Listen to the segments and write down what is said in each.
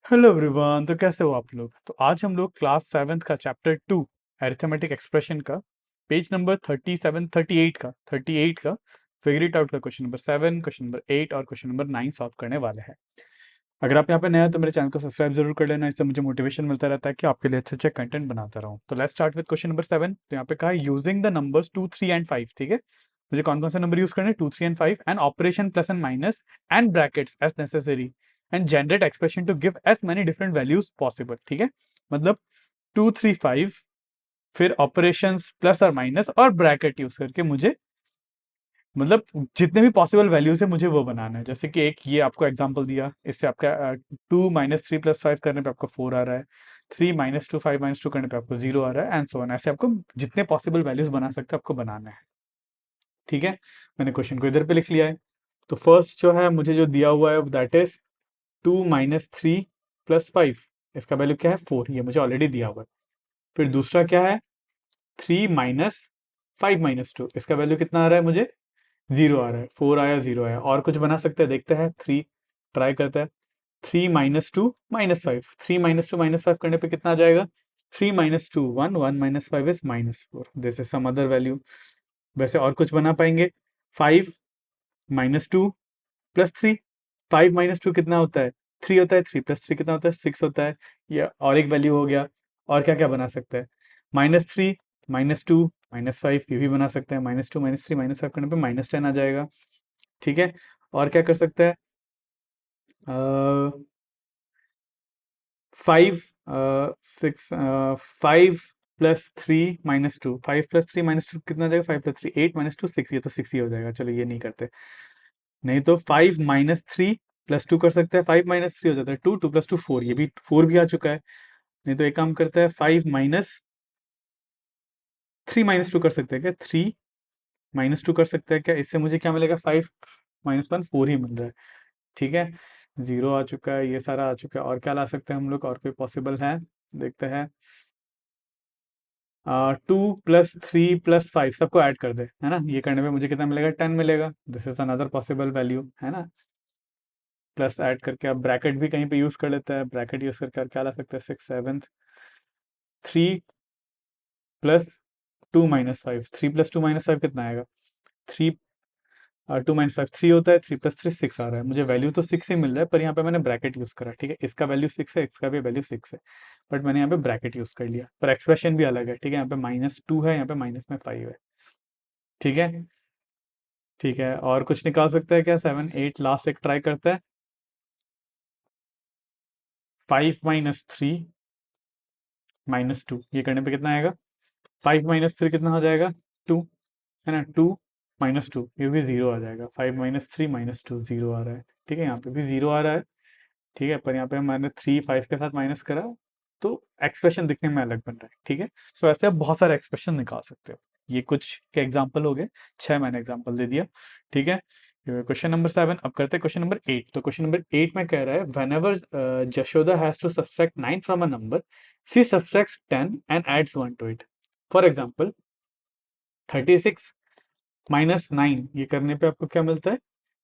Hello everyone. तो कैसे हो आप लोग? तो आज हम लोग क्लास सेवेंथ का चैप्टर 2 अरिथमेटिक एक्सप्रेशन का पेज नंबर 37 38 का फिगर इट आउट का क्वेश्चन नंबर 7, क्वेश्चन नंबर 8 और क्वेश्चन नंबर 9 सॉल्व करने वाले हैं। अगर आप यहाँ पे नए हैं तो मेरे चैनल को सब्सक्राइब जरूर कर लेना, इससे मुझे मोटिवेशन मिलता रहता है कि आपके लिए अच्छे अच्छे कंटेंट बनाता रहूँ। तो let's start with question number 7। तो यहाँ पे कहा यूजिंग द नंबर्स 2, 3 एंड 5। ठीक है, मुझे कौन कौन से नंबर यूज करने हैं? 2, 3 and 5 and operation plus and minus and brackets as necessary and generate expression to give as many different values possible. ठीक है, मतलब 2, 3, 5, फिर ऑपरेशंस प्लस और माइनस और ब्रैकेट यूज करके मुझे मतलब जितने भी पॉसिबल वैल्यूज है मुझे वो बनाना है। जैसे कि एक ये आपको एग्जांपल दिया, इससे आपका 2 - 3 + 5 करने पे आपको 4 आ रहा है, 3 - 2 5 - 2 करने पे आपको 0 आ रहा है एंड सो ऑन। ऐसे आपको जितने पॉसिबल वैल्यूज बना सकते हैं आपको बनाना है। ठीक है, मैंने क्वेश्चन को इधर पे लिख लिया है। तो फर्स्ट जो है मुझे जो दिया हुआ है दैट इज 2 - 3 + 5। इसका वैल्यू क्या है? 4। ये मुझे ऑलरेडी दिया हुआ है। फिर दूसरा क्या है? 3 - 5 - 2। इसका वैल्यू कितना आ रहा है मुझे? 0 आ रहा है। 4 आया, 0 आया। और कुछ बना सकते हैं? देखते हैं। 3 ट्राई करते हैं। 3 - 2 - 5। 3 - 2 - 5 करने पे कितना आ जाएगा? 3 - 2 1, 1 - 5 is -4। This is some other value. वैसे और कुछ बना पाएंगे? 5 - 2 + 3। 5 - 2 कितना होता है? 3 होता है। 3 + 3 कितना होता है? 6 होता है। ये और एक वैल्यू हो गया। और क्या क्या बना सकते हैं? -3 -2 -5 ये भी बना सकते हैं। -2 -3 -5 करने पे -10 आ जाएगा। ठीक है, और क्या कर सकते हैं? 5 6 5 + 3 - 2। 5 + 3 - 2 कितना आ जाएगा? 5 + 3 8 - 2 6। ये तो 6 ही हो जाएगा। चलो ये नहीं करते। नहीं तो 5 - 3 + 2 कर सकते हैं। 5 - 3 हो जाता है 2, 2 + 2 4। ये भी 4 भी आ चुका है। नहीं तो एक काम करते हैं, 5 - 3 - 2 कर सकते हैं क्या? 3 - 2 कर सकते हैं क्या? इससे मुझे क्या मिलेगा? 5 - 1 4 ही मिल रहा है। ठीक है, 0 आ चुका है, ये सारा आ चुका है। और क्या ला सकते हैं हम लोग? और कोई पॉसिबल है? देखते हैं। 2 + 3 + 5 सबको ऐड कर दे, है ना? ये करने पे मुझे कितना मिलेगा? 10 मिलेगा। This is another possible value, है ना? प्लस ऐड करके आप ब्रैकेट भी कहीं पे यूज कर लेते हैं। ब्रैकेट यूज करके आप क्या ला सकते हैं? 6 7 3 + 2 - 5। 3 + 2 - 5 कितना आएगा? 3 2 - 5 3 होता है। 3 + 3 6 आ रहा है। मुझे वैल्यू तो 6 ही मिल रहा है, पर यहाँ पे मैंने ब्रैकेट यूज करा। ठीक है, इसका वैल्यू 6 है, इसका भी वैल्यू 6 है, बट मैंने यहाँ पे ब्रैकेट यूज कर लिया। पर एक्सप्रेशन भी अलग है। ठीक है, यहाँ पे -2 है, यहाँ पे माइनस में 5 है। ठीक है, ठीक है। और कुछ निकाल सकते हैं क्या? 7 8 लास्ट एक ट्राई करते हैं। 5 - 3 - 2 ये करने पे कितना आएगा? 5 - 3 कितना हो जाएगा? 2, है ना? 2 - 2 ये भी 0 आ जाएगा। 5 - 3 - 2 0 आ रहा है। ठीक है, यहाँ पे भी 0 आ रहा है। ठीक है, पर यहाँ पे मैंने 3 5 के साथ माइनस करा, तो एक्सप्रेशन दिखने में अलग बन रहा है। ठीक है, सो ऐसे आप बहुत सारे एक्सप्रेशन निकाल सकते हो। ये कुछ के एग्जाम्पल हो गए, 6 मैंने एग्जाम्पल दे दिया। ठीक है, क्वेश्चन नंबर 7। अब करते हैं क्वेश्चन नंबर 8। तो क्वेश्चन नंबर 8 में कह रहा है, whenever Jashoda has to subtract 9 from a number, she subtracts 10 and adds 1 to it. For example 36 - 9 ये करने पे आपको क्या मिलता है?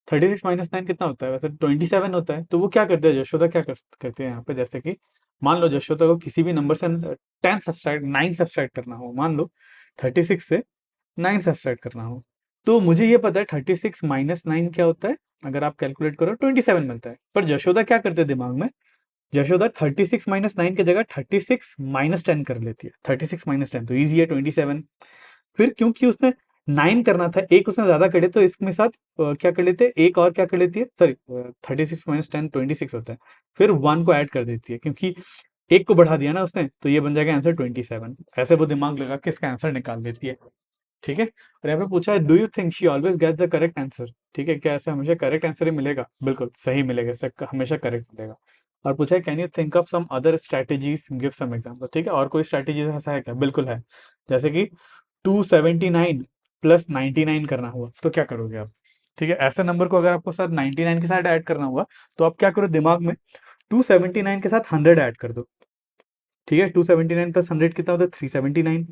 36 - 9 कितना होता है? वैसे 27 होता है। तो वो क्या करते हैं, यशोदा क्या करते हैं यहाँ पे? जैसे कि मान लो यशोदा को किसी भी नंबर से 9 सब्सट्रैक्ट करना हो। मान लो 36 से 9 सब्सट्रैक्ट करना हो, तो मुझे ये पता है 36 - 9 क्या होता है। अगर आप कैलकुलेट करो 27 मिलता है। पर यशोदा क्या करते हैं दिमाग में? यशोदा 36 - 9 की जगह 36 - 10 कर लेती है। 36 - 10 तो ईजी है 27। फिर क्योंकि उसने 9 करना था, एक उसने ज्यादा करे, तो इसमें साथ क्या कर लेते हैं? एक और क्या कर लेती है? सॉरी, 36 - 10 26 होता है। फिर 1 को ऐड कर देती है, क्योंकि एक को बढ़ा दिया ना उसने, तो ये बन जाएगा आंसर 27। ऐसे वो दिमाग लगा के इसका आंसर निकाल देती है। ठीक है, और यहाँ पे पूछा है, do you think she always gets the correct answer? ठीक है, क्या ऐसा हमेशा करेक्ट आंसर ही मिलेगा? बिल्कुल सही मिलेगा, इससे हमेशा करेक्ट मिलेगा। और पूछा है, can you think of some other strategies, give some example? ठीक है, और कोई स्ट्रैटेजी ऐसा है क्या? बिल्कुल है। जैसे कि 279 + 99 करना हुआ, तो क्या करोगे आप? ठीक है, ऐसे नंबर को अगर आपको साथ 99 के साथ ऐड करना हुआ, तो आप क्या करो दिमाग में? 279 के साथ 100 ऐड कर दो। ठीक है, 279 + 100 कितना होता है? 379।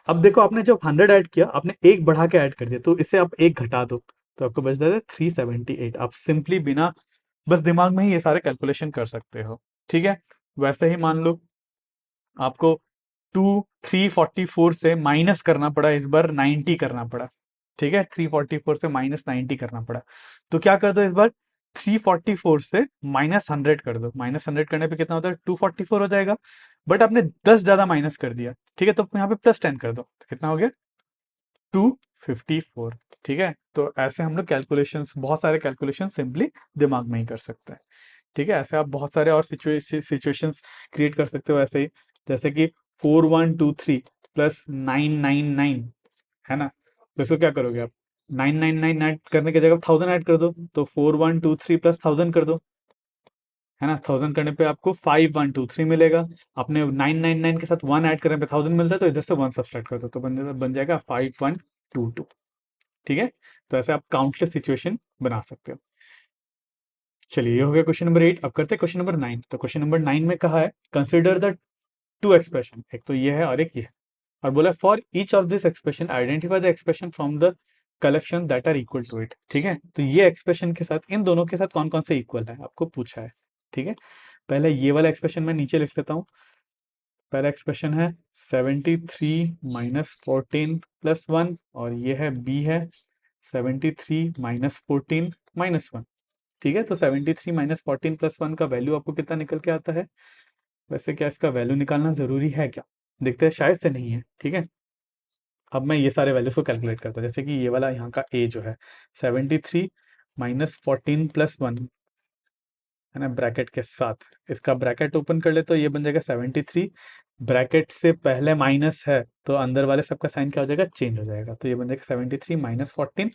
अब देखो, आपने जब 100 ऐड किया, आपने एक बढ़ा के ऐड कर दिया, तो इससे आप एक घटा दो, तो आपको बच जाता है 378। आप सिंपली बिना बस दिमाग में ही ये सारे कैलकुलेशन कर सकते हो। ठीक है। वैसे ही मान लो आपको 344 से माइनस करना पड़ा, इस बार 90 करना पड़ा। ठीक है, 344 से माइनस 90 करना पड़ा, तो क्या कर दो इस बार, 344 से -100 कर दो। -100 करने पे कितना होता है, 244 हो जाएगा। बट आपने 10 ज्यादा माइनस कर दिया, ठीक है, तो यहाँ पे +10 कर दो, तो कितना हो गया, 254। ठीक है, तो ऐसे हम लोग कैलकुलेशंस, बहुत सारे कैलकुलेशन सिंपली दिमाग में ही कर सकते हैं। ठीक है, ऐसे आप बहुत सारे और सिचुएशंस क्रिएट कर सकते हो ऐसे ही, जैसे कि 4123 प्लस 999, है ना, तो इसको क्या करोगे आप, 999 ऐड करने की जगह 1000 ऐड कर दो, तो 4123 प्लस 1000 कर दो, है ना। 1000 करने पे आपको 5123 मिलेगा। आपने 999 के साथ 1 ऐड करने पे 1000 मिलता है, तो इधर से 1 सब्सट्रैक्ट कर दो, तो बन जाएगा 5122। ठीक है, तो ऐसे आप काउंटलेस सिचुएशन बना सकते हो। चलिए, ये हो गया क्वेश्चन नंबर 8। अब करते हैं क्वेश्चन नंबर 9। तो क्वेश्चन नंबर 9 में कहा है, कंसिडर द टू एक्सप्रेशन, एक तो ये है और एक ये है, और बोला for each of this expression identify the expression from the collection that are equal to it. ठीक है, तो ये एक्सप्रेशन के साथ, इन दोनों के साथ कौन कौन से इक्वल है आपको पूछा है। ठीक है, पहले ये वाला एक्सप्रेशन मैं नीचे लिख लेता हूँ। पहला एक्सप्रेशन है 73 माइनस 14 प्लस 1, और ये है बी है 73 माइनस 14 माइनस 1। ठीक है, तो 73 माइनस 14 प्लस 1 का वैल्यू आपको कितना निकल के आता है। वैसे क्या इसका वैल्यू निकालना जरूरी है क्या, देखते हैं, शायद से नहीं है। ठीक है, अब मैं ये सारे वैल्यूज को कैलकुलेट करता हूँ, जैसे कि ये वाला यहाँ का ए जो है 73 माइनस 14 प्लस 1, है ना, ब्रैकेट के साथ, इसका ब्रैकेट ओपन कर ले तो ये बन जाएगा 73। ब्रैकेट से पहले माइनस है, तो अंदर वाले सबका साइन क्या हो जाएगा, चेंज हो जाएगा, तो ये बन जाएगा 73 माइनस 14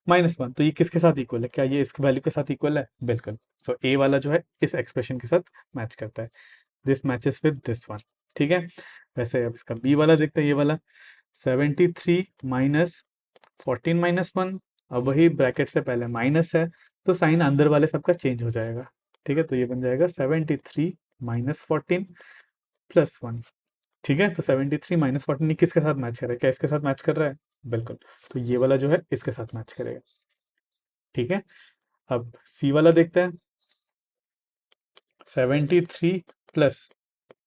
माइनस 1। तो ये किसके साथ इक्वल है, क्या ये इस वैल्यू के साथ इक्वल है, बिल्कुल। सो ए वाला जो है इस एक्सप्रेशन के साथ मैच करता है, this matches with this one. ठीक है, वैसे अब इसका बी वाला देखते हैं, ये वाला 73 माइनस 14 माइनस 1, अब वही ब्रैकेट से पहले माइनस है, तो साइन अंदर वाले सबका चेंज हो जाएगा। ठीक है, तो ये बन जाएगा 73 माइनस 14 प्लस 1। ठीक है, तो 73 माइनस 14 ये किसके साथ मैच कर रहा है, क्या इसके साथ मैच कर रहा है, बिल्कुल, तो ये वाला जो है इसके साथ मैच करेगा। ठीक है, अब सी वाला देखते हैं, 73 प्लस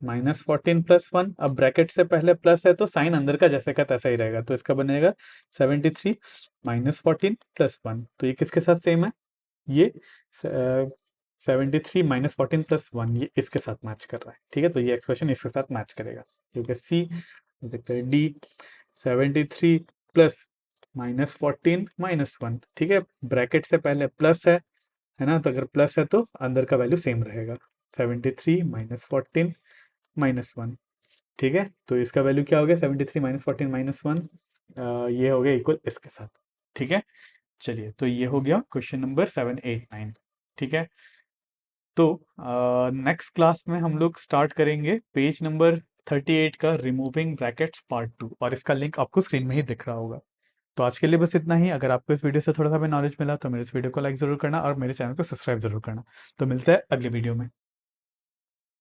-14 प्लस 1, अब ब्रैकेट से पहले प्लस है, तो साइन अंदर का जैसे का तैसा ही रहेगा, तो इसका बनेगा 73 माइनस 14 प्लस 1, तो ये किसके साथ सेम है, ये 73 माइनस 14 प्लस 1 ये इसके साथ मैच कर रहा है। ठीक है, तो ये एक्सप्रेशन इसके साथ मैच करेगा, क्योंकि सी, देखते हैं डी, 73 प्लस -14 माइनस 1। ठीक है, ब्रैकेट से पहले प्लस है ना, तो अगर प्लस है तो अंदर का वैल्यू सेम रहेगा, 73 माइनस 14 माइनस 1। ठीक है, तो इसका वैल्यू क्या हो गया, 73 माइनस 14 माइनस 1, ये हो गया इक्वल इसके साथ। ठीक है, चलिए, तो ये हो गया क्वेश्चन नंबर 7 8 9। ठीक है, तो नेक्स्ट क्लास में हम लोग स्टार्ट करेंगे पेज नंबर 38 का, रिमूविंग ब्रैकेट्स पार्ट 2, और इसका लिंक आपको स्क्रीन में ही दिख रहा होगा। तो आज के लिए बस इतना ही। अगर आपको इस वीडियो से थोड़ा सा भी नॉलेज मिला तो मेरे इस वीडियो को लाइक जरूर करना और मेरे चैनल को सब्सक्राइब जरूर करना। तो मिलते हैं अगले वीडियो में।